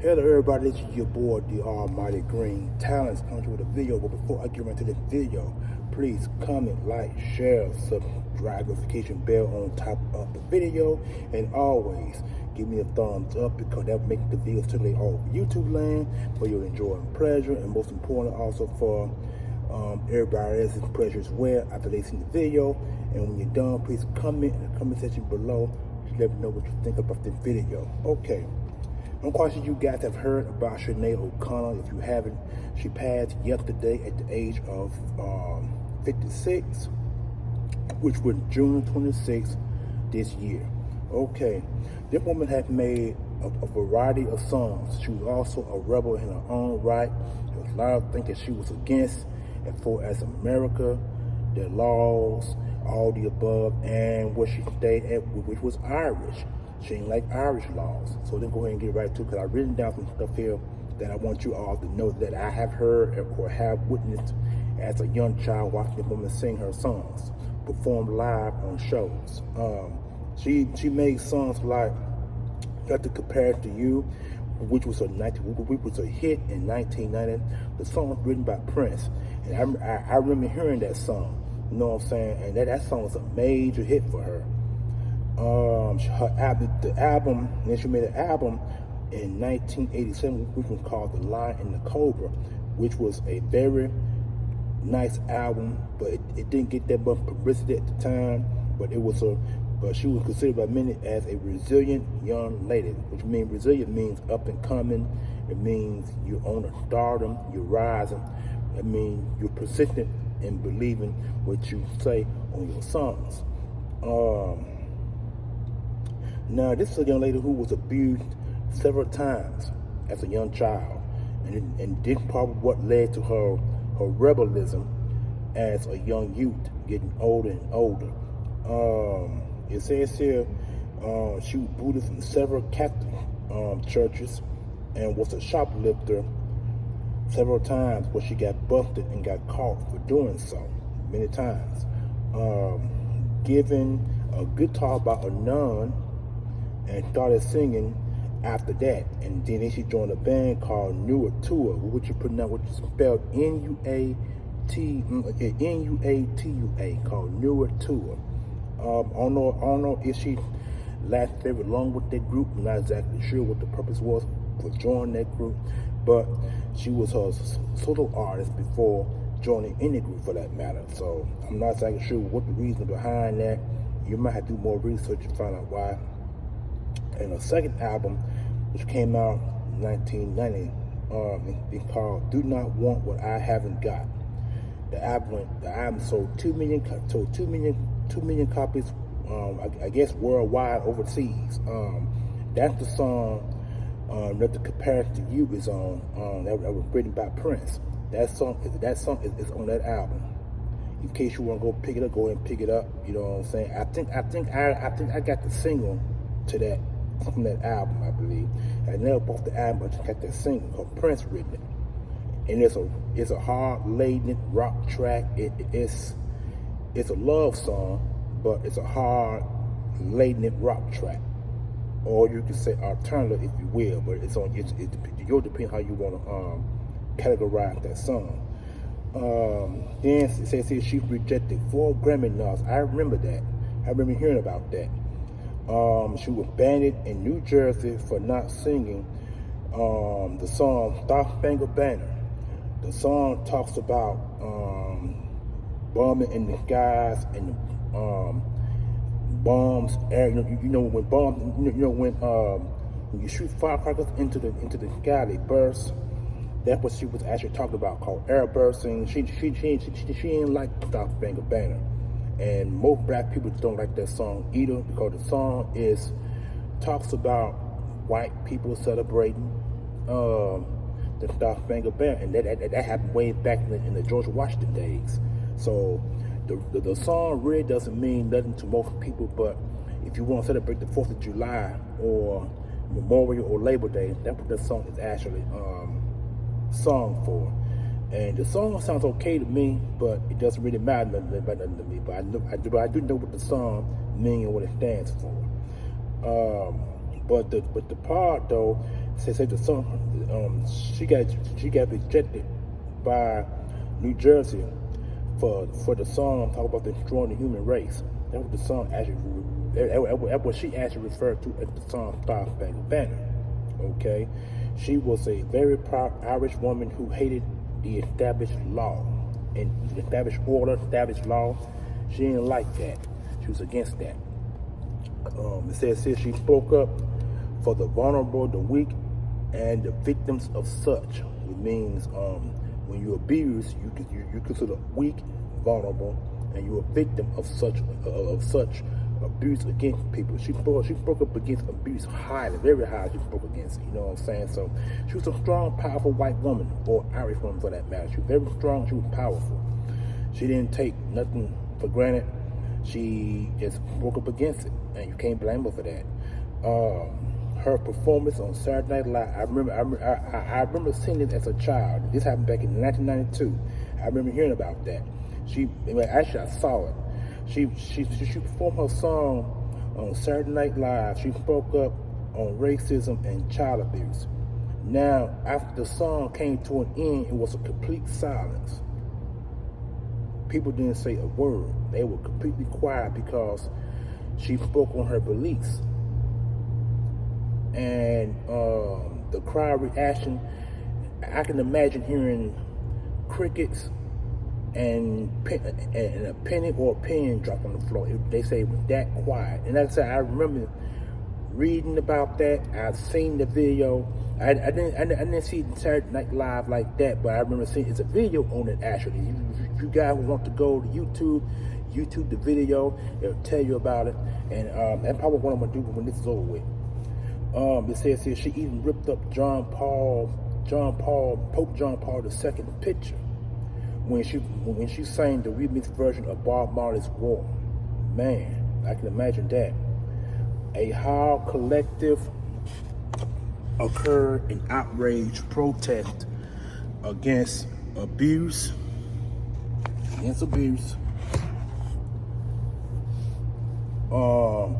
Hello everybody, this is your boy, the Almighty Green Talents, coming with a video. But before I get into this video, please comment, like, share, subscribe, notification bell on top of the video, and always give me a thumbs up because that will make the video circulate all over YouTube land for your enjoying pleasure, and most important also for everybody else's pleasure as well after they see the video. And when you're done, please comment in the comment section below. Just let me know what you think about this video. Okay. I'm quite sure you guys have heard about Sinead OConnor. If you haven't, she passed yesterday at the age of 56, which was June 26th this year. Okay, this woman has made a variety of songs. She was also a rebel in her own right. There was a lot of things that she was against, and for as America, their laws, all the above, and where she stayed at, which was Irish. She ain't like Irish laws. So then go ahead and get right to it, because I've written down some stuff here that I want you all to know that I have heard or have witnessed as a young child watching this woman sing her songs, perform live on shows. She made songs like "Got to Compare to You," which was a hit in 1990. The song was written by Prince, and I remember hearing that song. You know what I'm saying? And that song was a major hit for her. The album, then she made an album in 1987, which was called "The Lion and the Cobra," which was a very nice album, but it didn't get that much publicity at the time. But she was considered by many as a resilient young lady, which means resilient means up and coming. It means you're on a stardom, you're rising. It means you're persistent in believing what you say on your songs. Now, this is a young lady who was abused several times as a young child, and this probably what led to her rebellism as a young youth, getting older and older. It says here she was booted from several Catholic churches and was a shoplifter several times, where she got busted and got caught for doing so many times. Given a guitar by a nun, and started singing after that. And then she joined a band called Newer Tour, which is spelled N-U-A-T-U-A, called Newer Tour. I don't know if she lasted very long with that group. I'm not exactly sure what the purpose was for joining that group, but she was a solo artist before joining any group for that matter. So I'm not exactly sure what the reason behind that. You might have to do more research to find out why. And her second album, which came out in 1990, it's called "Do Not Want What I Haven't Got." The album sold 2 million copies, I guess worldwide, overseas. That's the song that "The Comparison to You" is on. That was written by Prince. That song is on that album. In case you want to go pick it up, go ahead and pick it up. You know what I'm saying? I think I got the single to that from that album, I believe. I never bought the album, but I got that single called Prince written it. And it's a hard laden rock track. It's a love song, but it's a hard laden rock track, or you can say alternative, if you will. But it depends how you want to categorize that song. Then it says here she rejected 4 Grammy nods. I remember that. I remember hearing about that. She was banned in New Jersey for not singing the song "Spangled Banner." The song talks about bombing in the skies and bombs. When you shoot firecrackers into the sky, they burst. That's what she was actually talking about, called air bursting. She didn't like "Spangled Banner." And most black people don't like that song either, because the song talks about white people celebrating the Spangled Banner, and that happened way back in the George Washington days. So the song really doesn't mean nothing to most people, but if you want to celebrate the 4th of July or Memorial or Labor Day, that's what that song is actually sung for. And the song sounds okay to me, but it doesn't really matter nothing to me. But I do know what the song means and what it stands for. But the part though says the song she got rejected by New Jersey for the song talk about destroying the human race. That's what the song actually that's what she actually referred to as the song Star Spangled Banner. Okay, she was a very proud Irish woman who hated the established law and established order, established law. She didn't like that. She was against that. It says she spoke up for the vulnerable, the weak, and the victims of such. It means when you abuse, you consider weak, vulnerable, and you're a victim of such abuse against people. She spoke up against abuse highly, very high. She spoke against it. You know what I'm saying? So she was a strong, powerful white woman, or Irish woman for that matter. She was very strong. She was powerful. She didn't take nothing for granted. She just spoke up against it, and you can't blame her for that. Her performance on Saturday Night Live, I remember seeing it as a child. This happened back in 1992. I remember hearing about that. Actually, I saw it. She performed her song on Saturday Night Live. She spoke up on racism and child abuse. Now, after the song came to an end, it was a complete silence. People didn't say a word. They were completely quiet because she spoke on her beliefs. And the crowd reaction, I can imagine hearing crickets and a penny or a pen drop on the floor. They say it was that quiet. And like I said, I remember reading about that. I've seen the video. I didn't see it Saturday Night Live like that, but I remember seeing it's a video on it actually. If you guys want to go to YouTube the video, it'll tell you about it. And that's probably what I'm gonna do when this is over with. It says here she even ripped up Pope John Paul II picture when she sang the remix version of Bob Marley's War. Man, I can imagine that. A whole collective occurred in outrage protest against abuse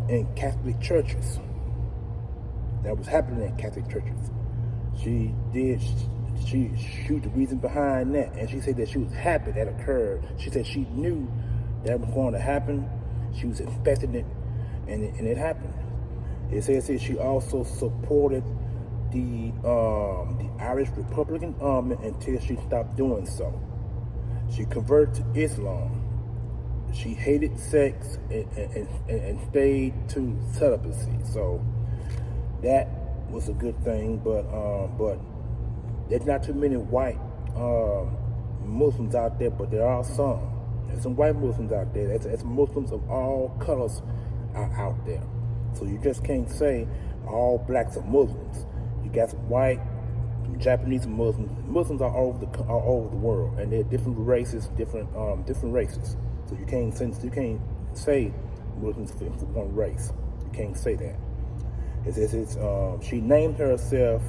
in Catholic churches. That was happening in Catholic churches. She shoot the reason behind that, and she said that she was happy that occurred. She said she knew that was going to happen. She was expecting it, and it happened. It says here she also supported the Irish Republican Army until she stopped doing so. She converted to Islam. She hated sex and stayed to celibacy. So that was a good thing, but there's not too many white Muslims out there, but there are some. There's some white Muslims out there. There's Muslims of all colors out there. So you just can't say all blacks are Muslims. You got some white, some Japanese Muslims. Muslims are all over the world, and they're different races, different races. So you can't say Muslims for one race. You can't say that. It says she named herself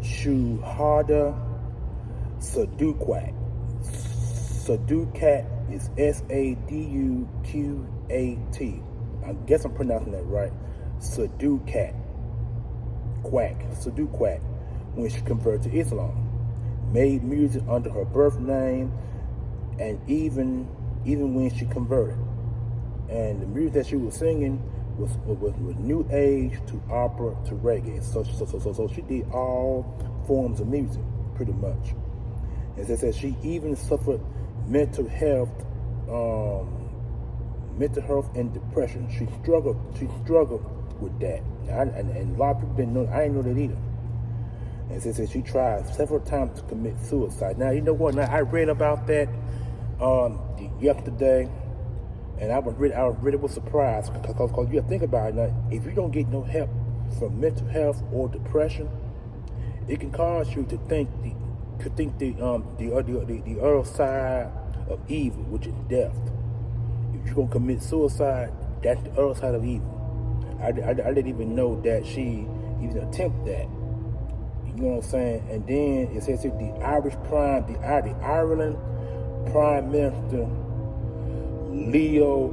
Shuhada Saduquat. Saduquat is Saduqat. I guess I'm pronouncing that right. Saduquat. Saduquat. When she converted to Islam, made music under her birth name, and even when she converted, and the music that she was singing was new age to opera to reggae. So she did all forms of music pretty much. And they said she even suffered mental health and depression. She struggled with that. And a lot of people didn't know. I didn't know that either. And they said she tried several times to commit suicide. Now you know what? Now I read about that yesterday. And I was really surprised because you think about it now. If you don't get no help from mental health or depression, it can cause you to think the other side of evil, which is death. If you're gonna commit suicide, that's the other side of evil. I didn't even know that she even attempted that. You know what I'm saying? And then it says here the Ireland Prime Minister Leo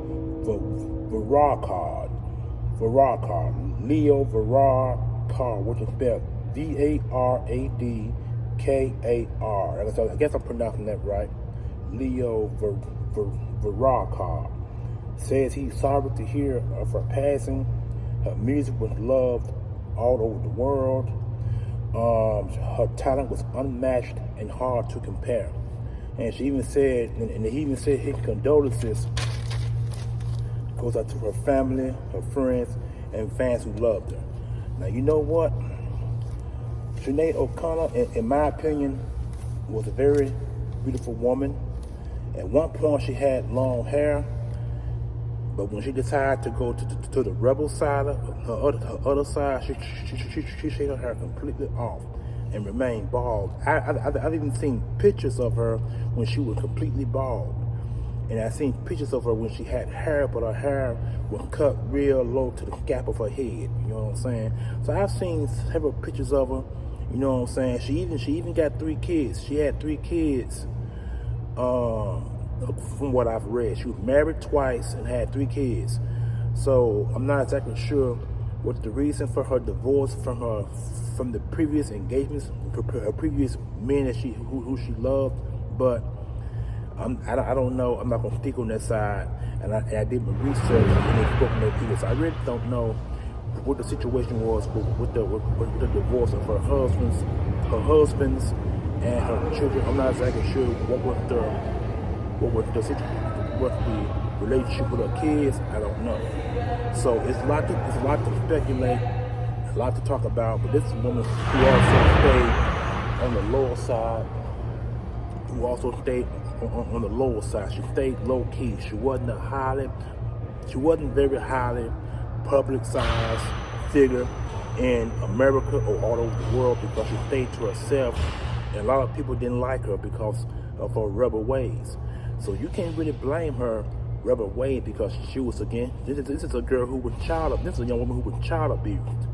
Varadkar, Leo Varadkar, which is spelled Varadkar. I guess I'm pronouncing that right. Leo Varadkar says he's sorry to hear of her passing. Her music was loved all over the world. Her talent was unmatched and hard to compare. And she even said, and he even said his condolences goes out to her family, her friends, and fans who loved her. Now, you know what? Sinead OConnor, in my opinion, was a very beautiful woman. At one point, she had long hair, but when she decided to go to the rebel side, her other side, she shaved her hair completely off and remained bald. I've even seen pictures of her when she was completely bald. And I've seen pictures of her when she had hair, but her hair was cut real low to the scalp of her head. You know what I'm saying? So I've seen several pictures of her. You know what I'm saying? She even got 3 kids. She had 3 kids. From what I've read, she was married twice and had 3 kids. So I'm not exactly sure what the reason for her divorce from the previous engagements, her previous men that who she loved, but I don't know. I'm not gonna speak on that side, and I did my research and they spoke on that either. So I really don't know what the situation was with the divorce of her husbands and her children. I'm not exactly sure what the relationship with her kids. I don't know. So it's a lot to speculate, a lot to talk about. But this is a woman who also stayed on the lower side. On the lower side. She stayed low key. She wasn't very highly publicized figure in America or all over the world because she stayed to herself. And a lot of people didn't like her because of her rebel ways. So you can't really blame her rebel ways because she was, again, this is a girl who was this is a young woman who was child abused,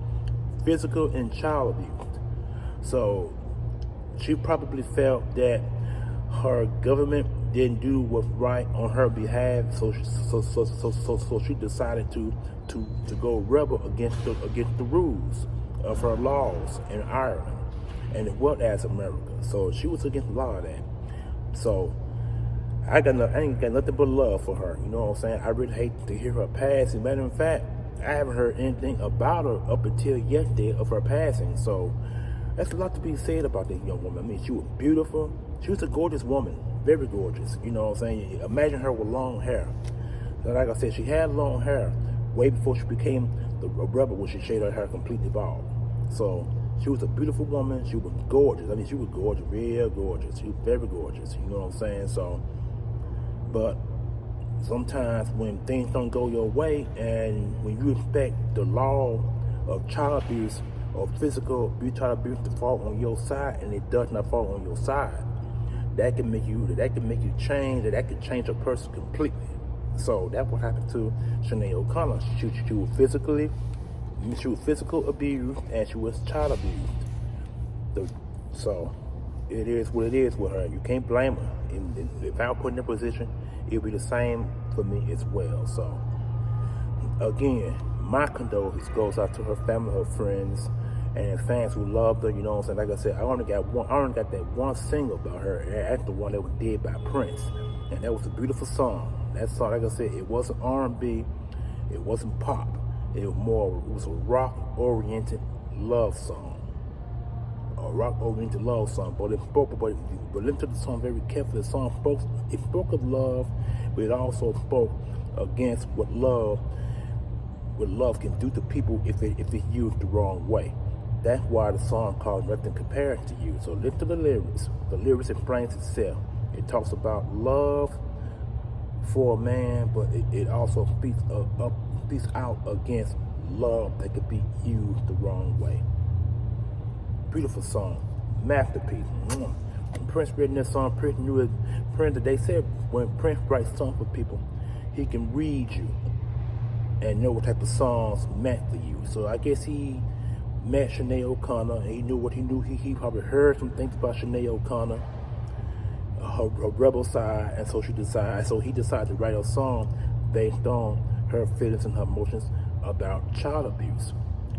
physical and child abused. So she probably felt that her government didn't do what's right on her behalf, so she decided to go rebel against the rules of her laws in Ireland and as well as America. So she was against a lot of that. So I ain't got nothing but love for her. You know what I'm saying? I really hate to hear her pass. As a matter of fact, I haven't heard anything about her up until yesterday of her passing. So that's a lot to be said about this young woman. I mean, she was beautiful. She was a gorgeous woman, very gorgeous. You know what I'm saying? Imagine her with long hair. Like I said, she had long hair way before she became a rebel when she shaved her hair completely bald. So she was a beautiful woman. She was gorgeous. I mean, she was gorgeous, real gorgeous. She was very gorgeous. You know what I'm saying? So, but sometimes when things don't go your way and when you expect the law of child abuse or physical abuse, child abuse to fall on your side and it does not fall on your side, that can make you change, that could change a person completely. So that's what happened to Sinead OConnor. She was physical abused and she was child abused. So it is what it is with her. You can't blame her. If I were put in a position, it would be the same for me as well. So again, my condolences goes out to her family, her friends, and fans who loved her. You know what I'm saying? Like I said, I only got that one single about her, and that's the one that was did by Prince, and that was a beautiful song. That song, like I said, it wasn't R&B, it wasn't pop. It was a rock-oriented love song. A rock-oriented love song, but listen to the song very carefully. The song spoke of love, but it also spoke against what love can do to people if it's used the wrong way. That's why the song called Nothing Compared to You. So listen to the lyrics. The lyrics explains itself. It talks about love for a man, but it also speaks out against love that could be used the wrong way. Beautiful song, masterpiece. When Prince written this song, Prince knew it. They said when Prince writes songs for people, he can read you and know what type of songs meant for you. So I guess he met Sinead OConnor and he knew what he knew. He probably heard some things about Sinead OConnor, her rebel side, and so he decided to write a song based on her feelings and her emotions about child abuse.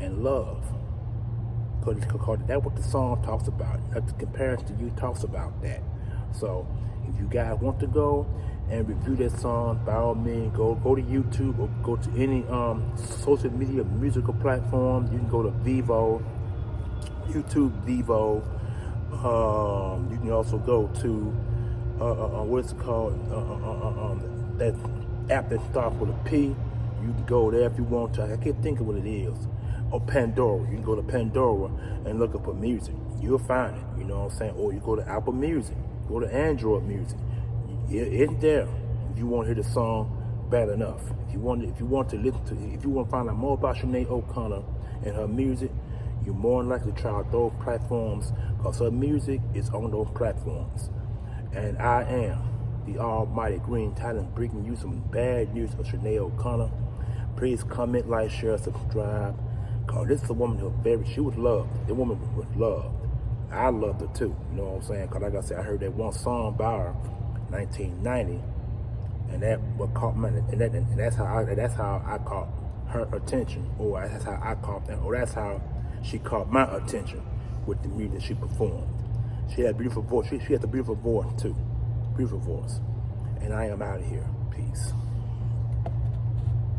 and love. Because that's what the song talks about. The comparison to you talks about that. So if you guys want to go and review that song, by all means, go to YouTube or go to any social media musical platform. You can go to Vivo, YouTube Vivo. You can also go to what's it called? That app that starts with a P. You can go there if you want to. I can't think of what it is. Or Pandora. You can go to Pandora and look up for music. You'll find it. You know what I'm saying? Or you go to Apple Music. Go to Android Music. It's there. If you want to hear the song bad enough. If you want to listen to, if you want to find out more about Sinead OConnor and her music, you're more than likely to try out those platforms because her music is on those platforms. And I am the almighty Green Talent bringing you some bad news of Sinead OConnor. Please comment, like, share, subscribe. Cause this is a woman who she was loved. The woman was loved. I loved her too. You know what I'm saying? Cause like I said, I heard that one song by her, 1990, and that what caught my and that's how I caught her attention, or that's how she caught my attention with the music she performed. She had a beautiful voice. She had a beautiful voice too, beautiful voice. And I am out of here. Peace.